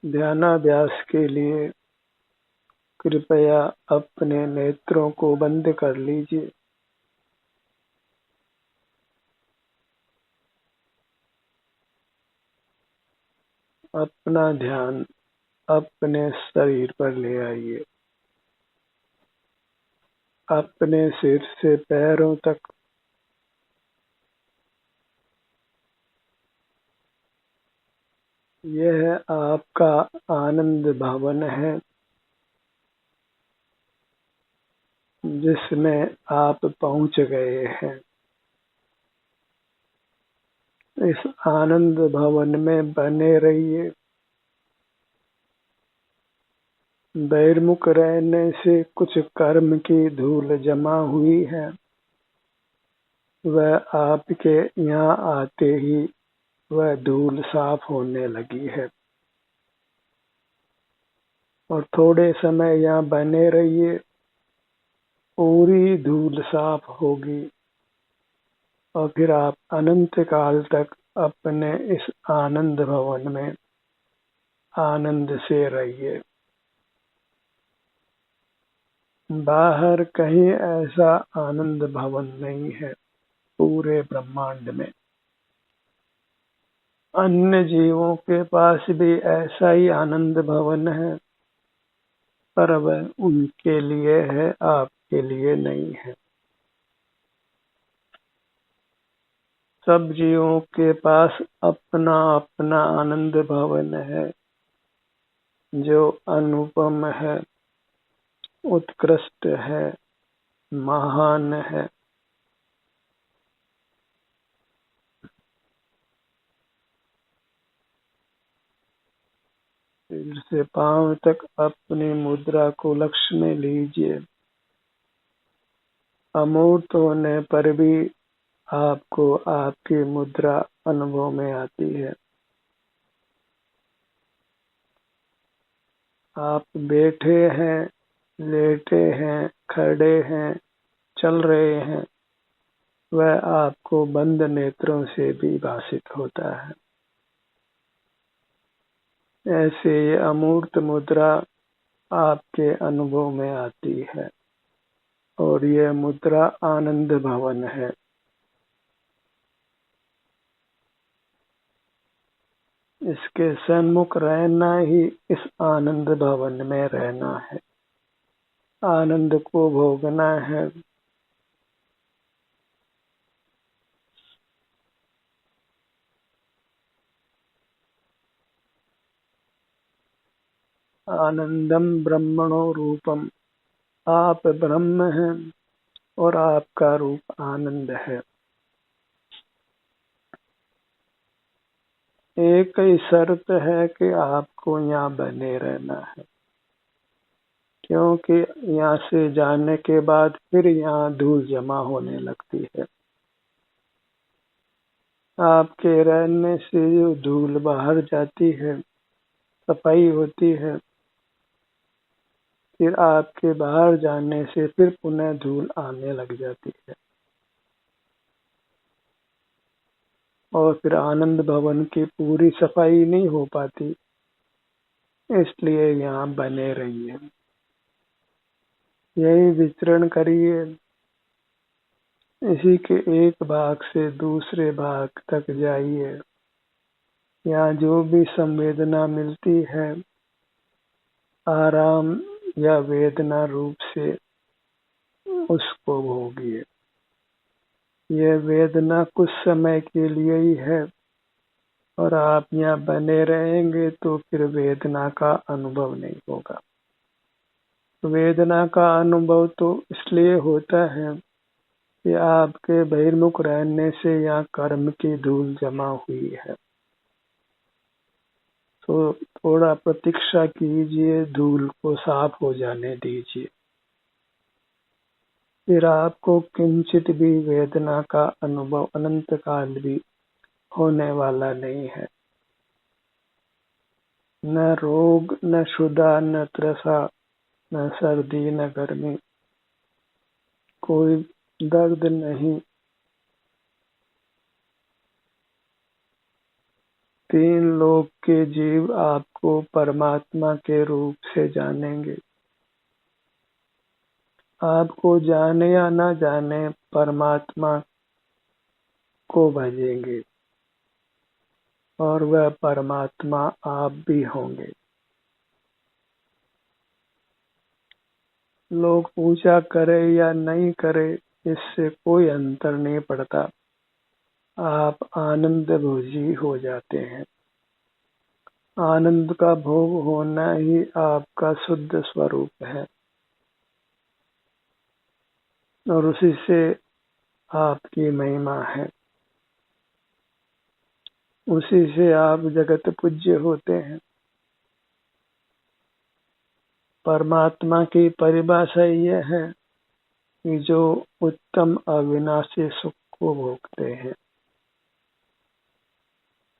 ध्यानाभ्यास के लिए कृपया अपने नेत्रों को बंद कर लीजिए। अपना ध्यान अपने शरीर पर ले आइए। अपने सिर से पैरों तक यह आपका आनंद भवन है, जिसमें आप पहुंच गए हैं। इस आनंद भवन में बने रहिए। बहिर्मुख रहने से कुछ कर्म की धूल जमा हुई है, वह आपके यहाँ आते ही वह धूल साफ होने लगी है। और थोड़े समय यहाँ बने रहिए, पूरी धूल साफ होगी और फिर आप अनंत काल तक अपने इस आनंद भवन में आनंद से रहिए। बाहर कहीं ऐसा आनंद भवन नहीं है पूरे ब्रह्मांड में। अन्य जीवों के पास भी ऐसा ही आनंद भवन है, पर वह उनके लिए है, आपके लिए नहीं है। सब जीवों के पास अपना अपना आनंद भवन है, जो अनुपम है, उत्कृष्ट है, महान है। सिर से पांव तक अपनी मुद्रा को लक्ष्य में लीजिए। अमूर्त होने पर भी आपको आपकी मुद्रा अनुभव में आती है। आप बैठे हैं, लेटे हैं, खड़े हैं, चल रहे हैं, वह आपको बंद नेत्रों से भी भासित होता है। ऐसे ये अमूर्त मुद्रा आपके अनुभव में आती है और यह मुद्रा आनंद भवन है। इसके सन्मुख रहना ही इस आनंद भवन में रहना है, आनंद को भोगना है। आनंदम ब्रह्मणो रूपम, आप ब्रह्म हैं और आपका रूप आनंद है। एक ही शर्त है कि आपको यहाँ बने रहना है, क्योंकि यहाँ से जाने के बाद फिर यहाँ धूल जमा होने लगती है। आपके रहने से जो धूल बाहर जाती है, सफाई होती है, फिर आपके बाहर जाने से फिर पुनः धूल आने लग जाती है और फिर आनंद भवन की पूरी सफाई नहीं हो पाती। इसलिए यहाँ बने रहिए, यही विचरण करिए। इसी के एक भाग से दूसरे भाग तक जाइए। यहाँ जो भी संवेदना मिलती है, आराम या वेदना रूप से उसको भोगिए। यह वेदना कुछ समय के लिए ही है और आप यहाँ बने रहेंगे तो फिर वेदना का अनुभव नहीं होगा। वेदना का अनुभव तो इसलिए होता है कि आपके बहिर्मुख रहने से यहाँ कर्म की धूल जमा हुई है। तो थोड़ा प्रतीक्षा कीजिए, धूल को साफ हो जाने दीजिए, फिर आपको किंचित भी वेदना का अनुभव अनंत काल भी होने वाला नहीं है। न रोग, न क्षुधा, न तृषा, न सर्दी, न गर्मी, कोई दर्द नहीं। तीन लोक के जीव आपको परमात्मा के रूप से जानेंगे। आपको जाने या न जाने परमात्मा को भजेंगे और वह परमात्मा आप भी होंगे। लोग पूजा करे या नहीं करे इससे कोई अंतर नहीं पड़ता, आप आनंद भोजी हो जाते हैं। आनंद का भोग होना ही आपका शुद्ध स्वरूप है और उसी से आपकी महिमा है, उसी से आप जगत पूज्य होते हैं। परमात्मा की परिभाषा यह है कि जो उत्तम अविनाशी सुख को भोगते हैं,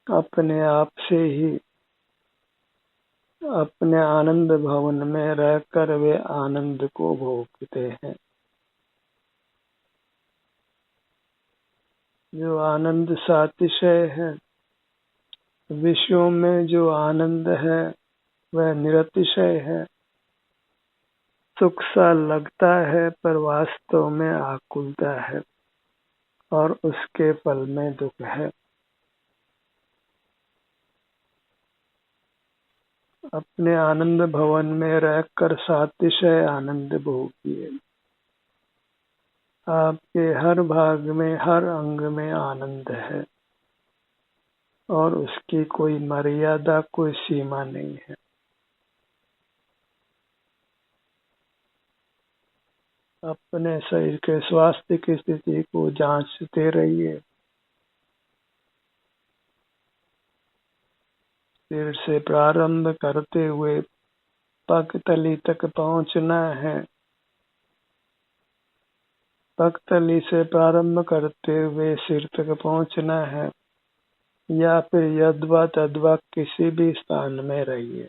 अपने आप से ही अपने आनंद भवन में रहकर वे आनंद को भोगते हैं। जो आनंद सातिशय है, विषयों में जो आनंद है वह निरतिशय है। सुख सा लगता है पर वास्तव में आकुलता है और उसके फल में दुख है। अपने आनंद भवन में रहकर सातिशय आनंद भोगिए। आपके हर भाग में, हर अंग में आनंद है और उसकी कोई मर्यादा, कोई सीमा नहीं है। अपने शरीर के स्वास्थ्य की स्थिति को जांचते रहिए। सिर से प्रारंभ करते हुए पगतली तक पहुंचना है। पगतली से प्रारंभ करते हुए सिर तक पहुंचना है या फिर यद्वा तद्वा किसी भी स्थान में रहिए,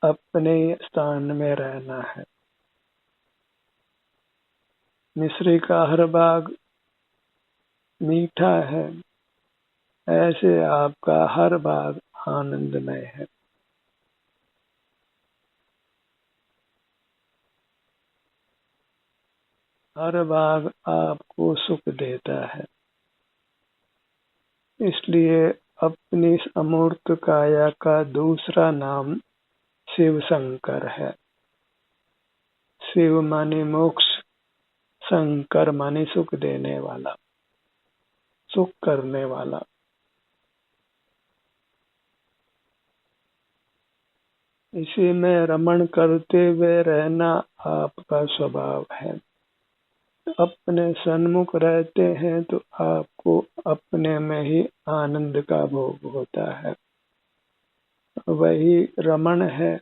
अपने स्थान में रहना है। मिश्री का हर भाग मीठा है, ऐसे आपका हर भाग आनंदमय है। हर भाग आपको सुख देता है। इसलिए अपनी अमूर्त काया का दूसरा नाम शिव शंकर है। शिव माने मोक्ष, शंकर माने सुख देने वाला, सुख करने वाला। इसी में रमण करते हुए रहना आपका स्वभाव है। अपने सन्मुख रहते हैं तो आपको अपने में ही आनंद का भोग होता है। वही रमण है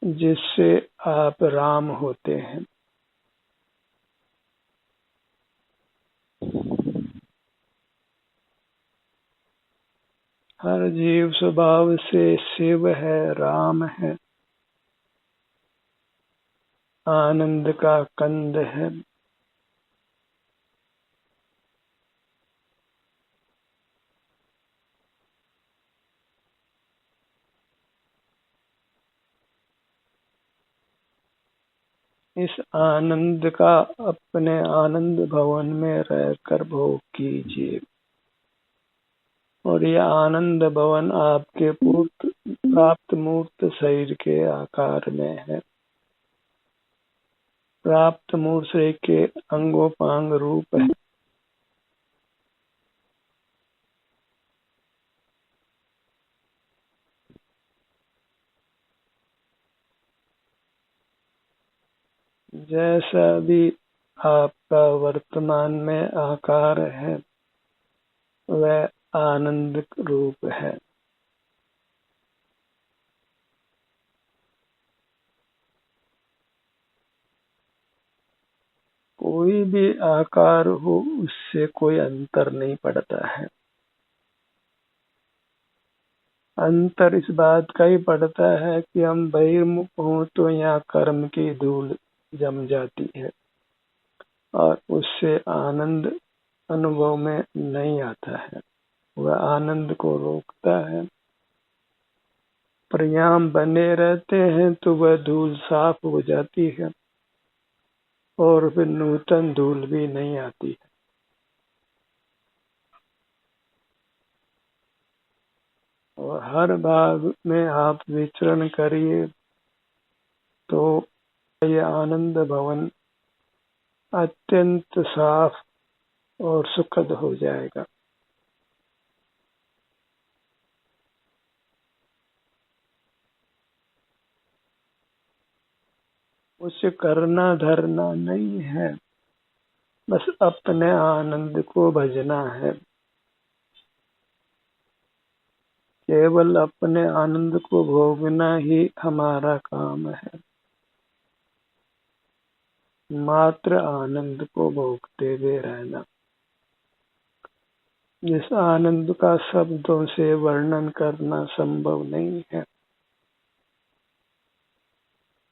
जिससे आप राम होते हैं। हर जीव स्वभाव से शिव है, राम है, आनंद का कंद है। इस आनंद का अपने आनंद भवन में रहकर भोग कीजिए और यह आनंद भवन आपके प्राप्त मूर्त शरीर के आकार में है। प्राप्त मूर्त शरीर के अंगोपांग रूप है। जैसा भी आपका वर्तमान में आकार है वह आनंद रूप है। कोई भी आकार हो उससे कोई अंतर नहीं पड़ता है। अंतर इस बात का ही पड़ता है कि हम बहिर्मुख हों तो यहाँ कर्म की धूल जम जाती है और उससे आनंद अनुभव में नहीं आता है, वह आनंद को रोकता है। परिणाम बने रहते हैं तो वह धूल साफ हो जाती है और फिर नूतन धूल भी नहीं आती है। और हर भाग में आप विचरण करिए तो यह आनंद भवन अत्यंत साफ और सुखद हो जाएगा। कुछ करना धरना नहीं है, बस अपने आनंद को भजना है। केवल अपने आनंद को भोगना ही हमारा काम है। मात्र आनंद को भोगते हुए रहना, जिस आनंद का शब्दों से वर्णन करना संभव नहीं है।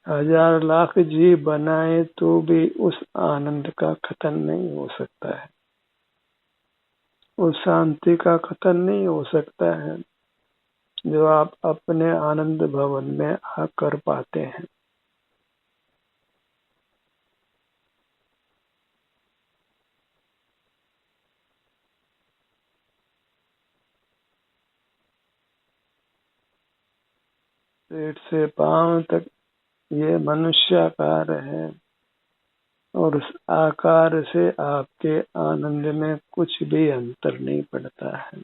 1000 लाख जीव बनाए तो भी उस आनंद का कथन नहीं हो सकता है, उस शांति का कथन नहीं हो सकता है जो आप अपने आनंद भवन में आकर पाते हैं। पेट से पांव तक ये मनुष्याकार है और उस आकार से आपके आनंद में कुछ भी अंतर नहीं पड़ता है।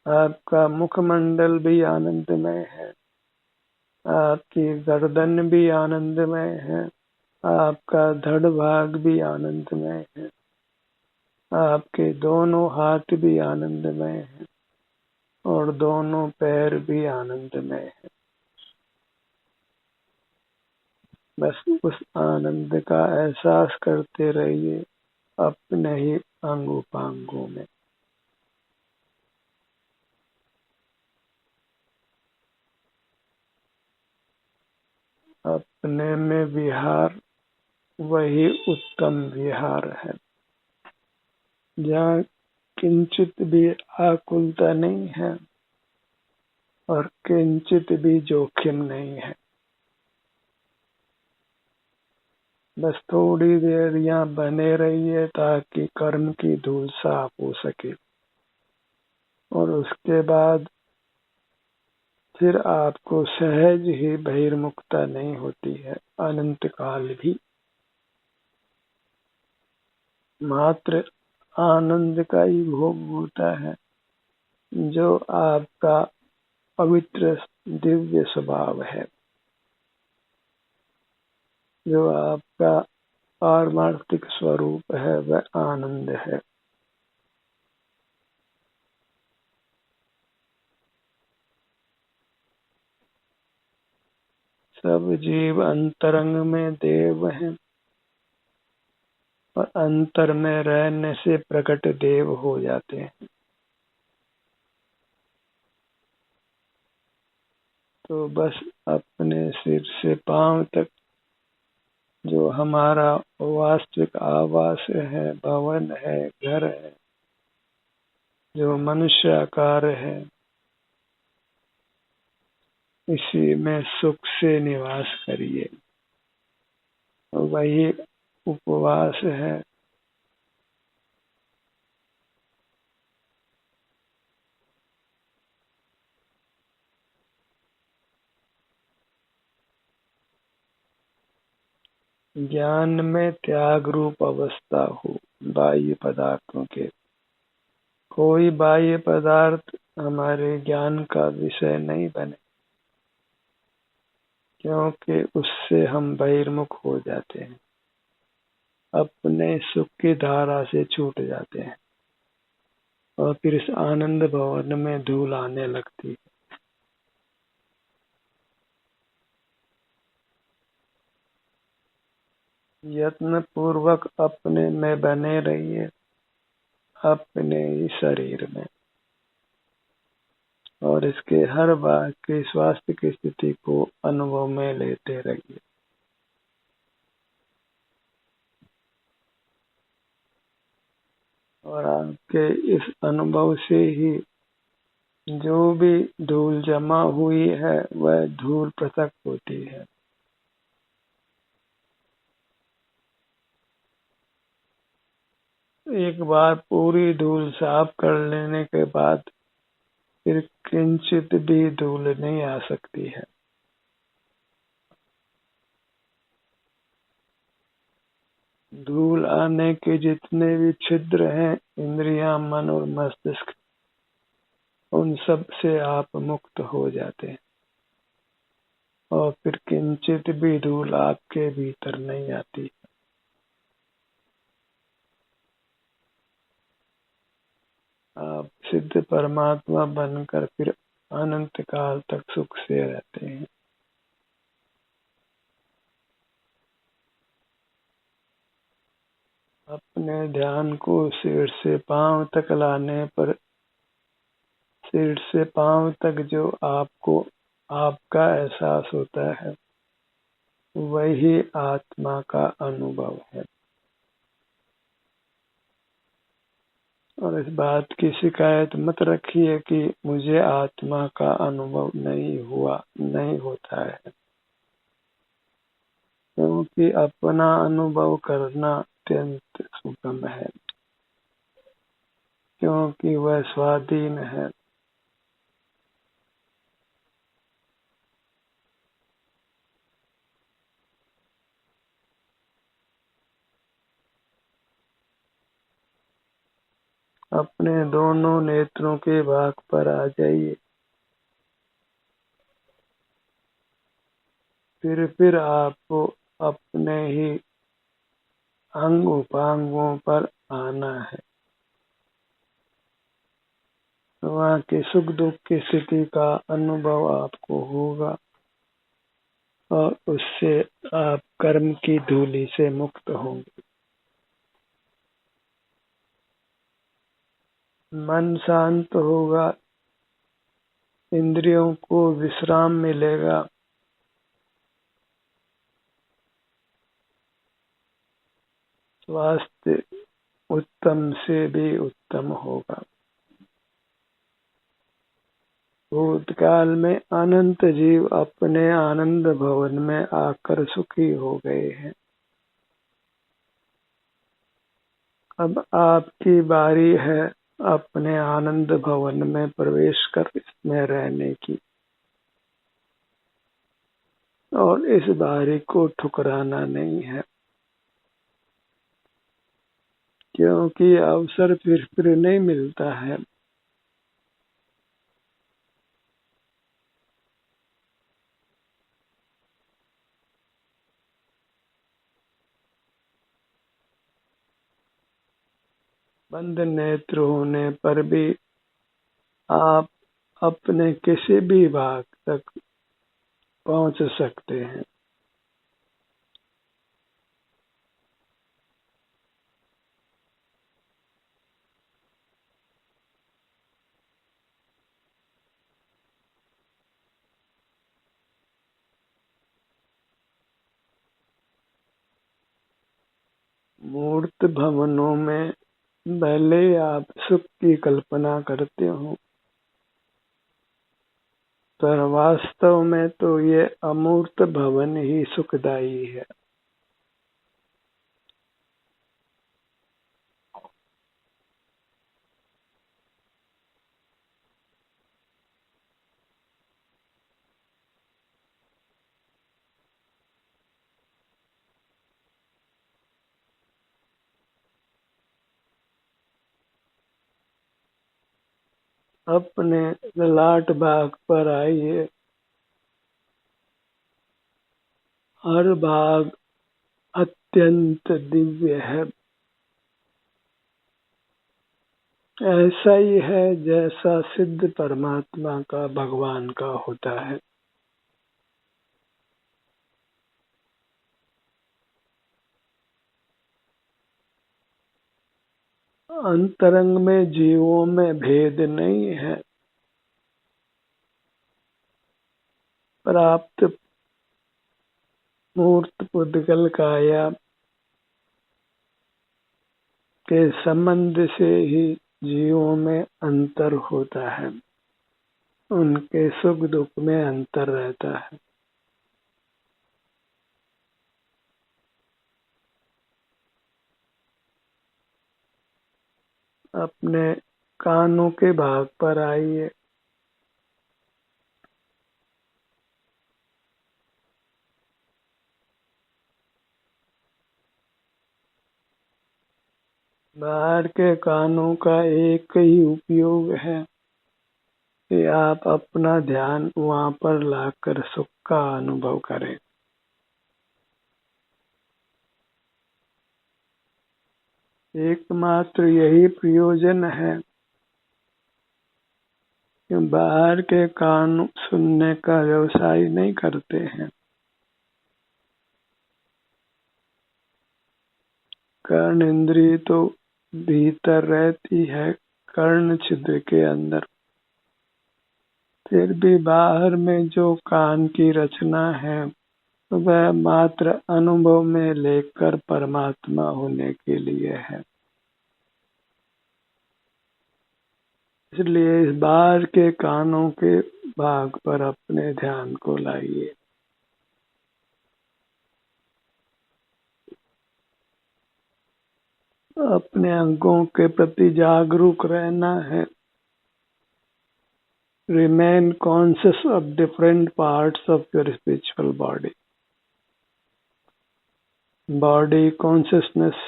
आपका मुखमंडल भी आनंदमय है, आपकी गर्दन भी आनंदमय है, आपका धड़ भाग भी आनंदमय है, आपके दोनों हाथ भी आनंदमय हैं और दोनों पैर भी आनंदमय है। बस उस आनंद का एहसास करते रहिए अपने ही अंगों में। अपने में विहार वही उत्तम विहार है, जहाँ किंचित भी आकुलता नहीं है और किंचित भी जोखिम नहीं है। बस थोड़ी देर यहाँ बने रहिए ताकि कर्म की धूल साफ हो सके और उसके बाद फिर आपको सहज ही बहिर्मुखता नहीं होती है। अनंत काल भी मात्र आनंद का ही भोग होता है, जो आपका पवित्र दिव्य स्वभाव है, जो आपका पारमार्थिक स्वरूप है, वह आनंद है। सब जीव अंतरंग में देव हैं और अंतर में रहने से प्रकट देव हो जाते हैं। तो बस अपने सिर से पांव तक जो हमारा वास्तविक आवास है, भवन है, घर है, जो मनुष्य आकार है, इसी में सुख से निवास करिए। वही उपवास है। ज्ञान में त्याग रूप अवस्था हो बाह्य पदार्थों के। कोई बाह्य पदार्थ हमारे ज्ञान का विषय नहीं बने, क्योंकि उससे हम बहिर्मुख हो जाते हैं, अपने सुख की धारा से छूट जाते हैं और फिर इस आनंद भवन में धूल आने लगती है। यत्न पूर्वक अपने में बने रहिए, अपने ही शरीर में, और इसके हर भाग के स्वास्थ्य की स्थिति को अनुभव में लेते रहिए। और आपके इस अनुभव से ही जो भी धूल जमा हुई है वह धूल पृथक होती है। एक बार पूरी धूल साफ कर लेने के बाद फिर किंचित भी धूल नहीं आ सकती है। धूल आने के जितने भी छिद्र हैं, इंद्रियां, मन और मस्तिष्क, उन सब से आप मुक्त हो जाते हैं और फिर किंचित भी धूल आपके भीतर नहीं आती। आप सिद्ध परमात्मा बनकर फिर अनंत काल तक सुख से रहते हैं। अपने ध्यान को सिर से पांव तक लाने पर सिर से पांव तक जो आपको आपका एहसास होता है वही आत्मा का अनुभव है। और इस बात की शिकायत मत रखिए कि मुझे आत्मा का अनुभव नहीं होता है, क्योंकि अपना अनुभव करना अत्यंत सुगम है, क्योंकि वह स्वाधीन है। अपने दोनों नेत्रों के भाग पर आ जाइए। फिर आपको अपने ही अंग उपांगों पर आना है। वहाँ के सुख दुख की स्थिति का अनुभव आपको होगा और उससे आप कर्म की धूलि से मुक्त होंगे। मन शांत होगा, इंद्रियों को विश्राम मिलेगा, स्वास्थ्य उत्तम से भी उत्तम होगा। भूतकाल में अनंत जीव अपने आनंद भवन में आकर सुखी हो गए हैं। अब आपकी बारी है अपने आनंद भवन में प्रवेश कर इसमें रहने की, और इस बारी को ठुकराना नहीं है, क्योंकि अवसर फिर नहीं मिलता है। बंद नेत्र होने पर भी आप अपने किसी भी भाग तक पहुंच सकते हैं। मूर्त भवनों में भले आप सुख की कल्पना करते हो, पर वास्तव में तो ये अमूर्त भवन ही सुखदायी है। अपने ललाट भाग पर आइए। हर भाग अत्यंत दिव्य है। ऐसा ही है जैसा सिद्ध परमात्मा का भगवान का होता है। अंतरंग में जीवों में भेद नहीं है। प्राप्त मूर्त पुद्गल काया के संबंध से ही जीवों में अंतर होता है, उनके सुख दुख में अंतर रहता है। अपने कानों के भाग पर आइए। बाहर के कानों का एक ही उपयोग है कि आप अपना ध्यान वहां पर लाकर सुख का अनुभव करें। एकमात्र यही प्रयोजन है कि बाहर के कान सुनने का व्यवसाय नहीं करते हैं। कर्ण इंद्रिय तो भीतर रहती है, कर्ण छिद्र के अंदर। फिर भी बाहर में जो कान की रचना है वह मात्र अनुभव में लेकर परमात्मा होने के लिए है। इसलिए इस बाहर के कानों के भाग पर अपने ध्यान को लाइए। अपने अंगों के प्रति जागरूक रहना है। Remain conscious of different parts of your spiritual body. Body consciousness,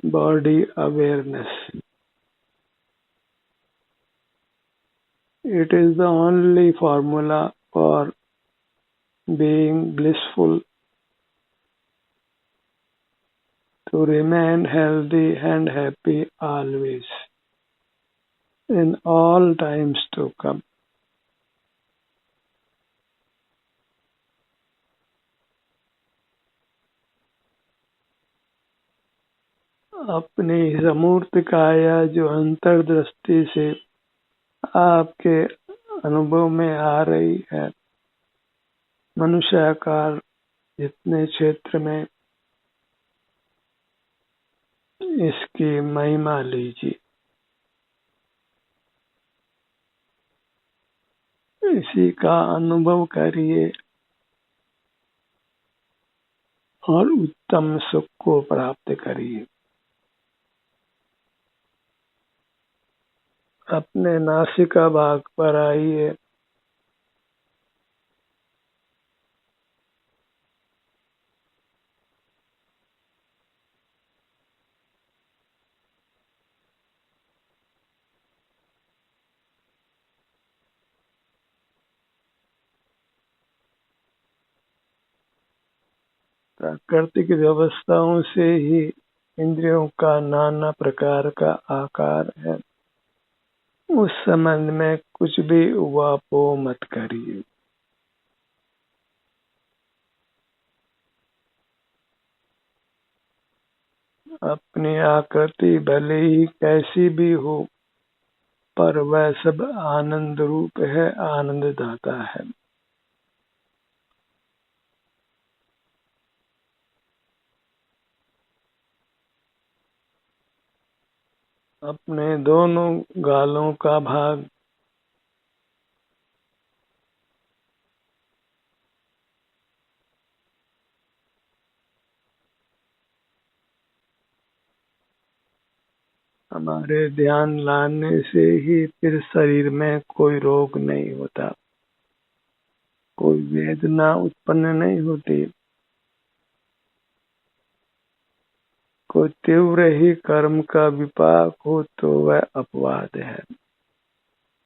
body awareness. It is the only formula for being blissful, to remain healthy and happy always, in all times to come. अपनी इस अमूर्त काया जो अंतर्दृष्टि से आपके अनुभव में आ रही है, मनुष्याकार जितने क्षेत्र में, इसकी महिमा लीजिए। इसी का अनुभव करिए और उत्तम सुख को प्राप्त करिए। अपने नासिका भाग पर आइए। प्राकृतिक व्यवस्थाओं से ही इंद्रियों का नाना प्रकार का आकार है। उस संबंध में कुछ भी उवापो मत करिए। अपनी आकृति भले ही कैसी भी हो, पर वह सब आनंद रूप है, आनंद दाता है। अपने दोनों गालों का भाग हमारे ध्यान लाने से ही फिर शरीर में कोई रोग नहीं होता, कोई वेदना उत्पन्न नहीं होती। कोई तीव्र ही कर्म का विपाक हो तो वह अपवाद है,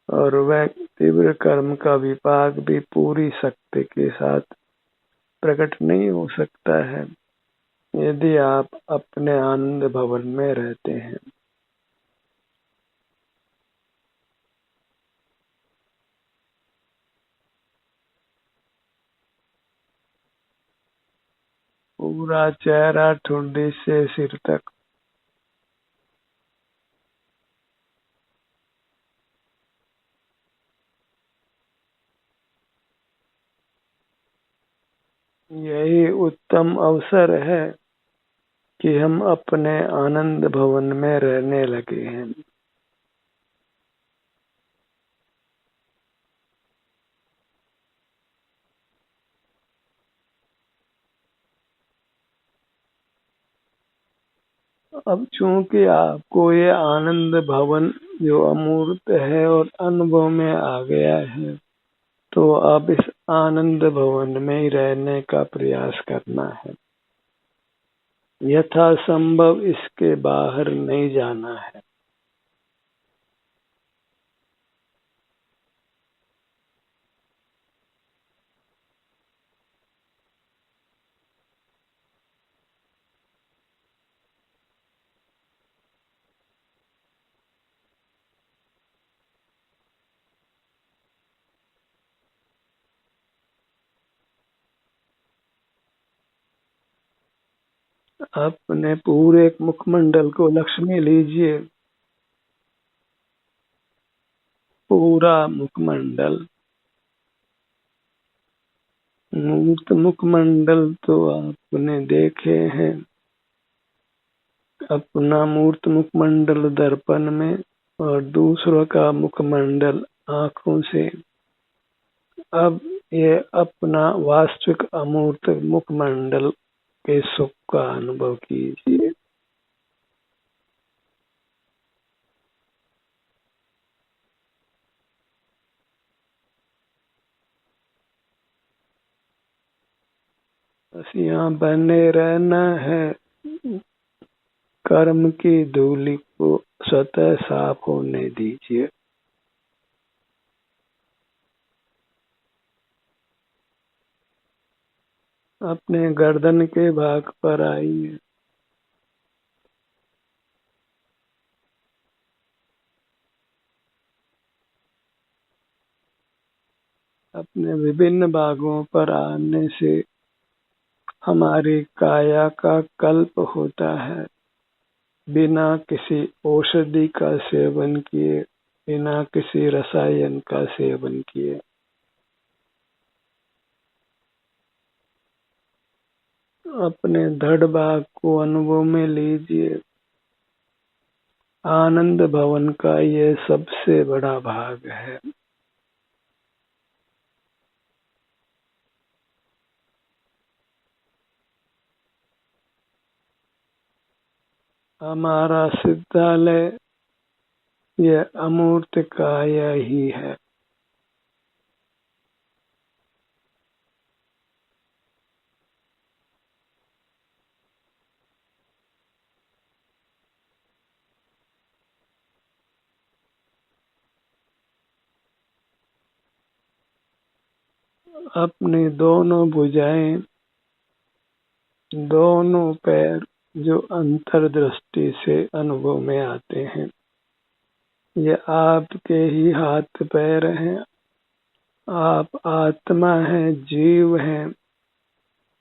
और वह तीव्र कर्म का विपाक भी पूरी शक्ति के साथ प्रकट नहीं हो सकता है यदि आप अपने आनंद भवन में रहते हैं। पूरा चेहरा ठुड्डी से सिर तक यही उत्तम अवसर है कि हम अपने आनंद भवन में रहने लगे हैं। अब चूंकि आपको ये आनंद भवन जो अमूर्त है और अनुभव में आ गया है, तो अब इस आनंद भवन में ही रहने का प्रयास करना है। यथासंभव इसके बाहर नहीं जाना है। अपने पूरे मुखमंडल को लक्ष्य में लीजिए। पूरा मुखमंडल, मूर्त मुखमंडल तो आपने देखे हैं। अपना मूर्त मुखमंडल दर्पण में और दूसरों का मुखमंडल आंखों से। अब ये अपना वास्तविक अमूर्त मुखमंडल के सुख का अनुभव कीजिए। बस यहाँ बने रहना है। कर्म की धूलि को स्वतः साफ होने दीजिए। अपने गर्दन के भाग पर आइए। अपने विभिन्न भागों पर आने से हमारी काया का कल्प होता है। बिना किसी औषधि का सेवन किए, बिना किसी रसायन का सेवन किए। अपने धड़ भाग को अनुभव में लीजिए। आनंद भवन का ये सबसे बड़ा भाग है। हमारा सिद्धालय यह अमूर्त काया ही है। अपनी दोनों भुजाएं, दोनों पैर जो अंतर्दृष्टि से अनुभव में आते हैं, ये आपके ही हाथ पैर हैं। आप आत्मा हैं, जीव हैं,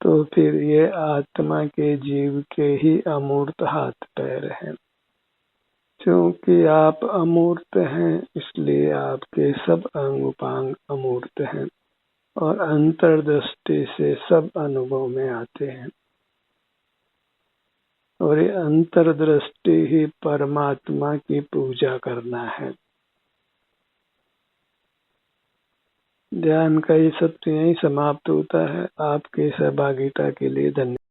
तो फिर ये आत्मा के जीव के ही अमूर्त हाथ पैर हैं। क्योंकि आप अमूर्त हैं, इसलिए आपके सब अंग उपांग अमूर्त हैं और अंतर्दृष्टि से सब अनुभव में आते हैं। और ये अंतर्दृष्टि ही परमात्मा की पूजा करना है। ध्यान का ये सत्र यहीं समाप्त होता है। आपकी सहभागिता के लिए धन्यवाद।